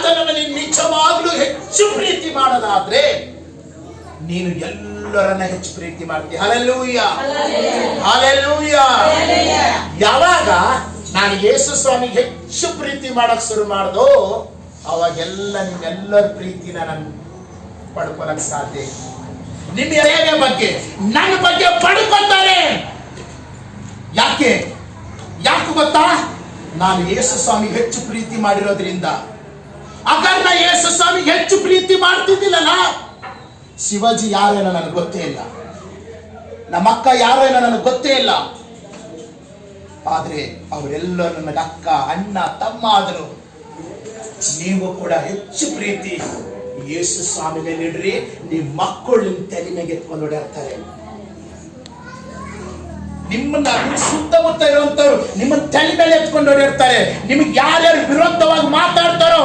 ಆತನನ್ನು ನೀನು ನಿಜವಾಗ್ಲೂ ಹೆಚ್ಚು ಪ್ರೀತಿ ಮಾಡೋದಾದ್ರೆ ನೀನು ಎಲ್ಲರನ್ನ ಹೆಚ್ಚು ಪ್ರೀತಿ ಮಾಡ್ತೀಯ. Hallelujah, hallelujah. ಯಾವಾಗ ನಾನು ಯೇಸು ಸ್ವಾಮಿಗೆ ಹೆಚ್ಚು ಪ್ರೀತಿ ಮಾಡಕ್ ಶುರು ಮಾಡ್ದೋ ಅವಾಗೆಲ್ಲ ನಿಮ್ಮೆಲ್ಲರ ಪ್ರೀತಿನ ನಾನು ಪಡ್ಕೊಳಕ್ ಸಾಧ್ಯ. ನಿಮ್ಮ ಹೇಗೆ ಬಗ್ಗೆ ನನ್ನ ಬಗ್ಗೆ ಪಡ್ಕೊತಾರೆ. ಯಾಕೆ ಗೊತ್ತಾ? ನಾನು ಯೇಸು ಸ್ವಾಮಿಗೆ ಹೆಚ್ಚು ಪ್ರೀತಿ ಮಾಡಿರೋದ್ರಿಂದ. ಅಕರ್ನ ಯೇಸು ಸ್ವಾಮಿಗೆ ಹೆಚ್ಚು ಪ್ರೀತಿ ಮಾಡ್ತಿದ್ದಿಲ್ಲಲ್ಲ, ಶಿವಾಜಿ ಯಾರೇನೋ ನನಗೆ ಗೊತ್ತೇ ಇಲ್ಲ, ನಮ್ಮ ಅಕ್ಕ ಯಾರೇನೋ ನನಗೆ ಗೊತ್ತೇ ಇಲ್ಲ. ಆದ್ರೆ ಅವರೆಲ್ಲರೂ ನನಗೆ ಅಕ್ಕ, ಅಣ್ಣ, ತಮ್ಮ ಆದರು. ನೀವು ಕೂಡ ಹೆಚ್ಚು ಪ್ರೀತಿ ಯೇಸು ಸ್ವಾಮಿ ಮೇಲೆ ಇಡ್ರಿ. ನಿಮ್ಮ ಮಕ್ಕಳು ನಿಮ್ಮ ತಲೆ ಮೇಲೆ ಎತ್ಕೊಂಡು ಓಡಾಡ್ತಾರೆ. ನಿಮ್ಮನ್ನ ಸುತ್ತಮುತ್ತ ಇರುವಂತವ್ರು ನಿಮ್ಮ ತಲೆ ಮೇಲೆ ಎತ್ಕೊಂಡು ಓಡಾಡ್ತಾರೆ. ನಿಮ್ಗೆ ಯಾರ್ಯಾರು ವಿರೋಧವಾಗಿ ಮಾತಾಡ್ತಾರೋ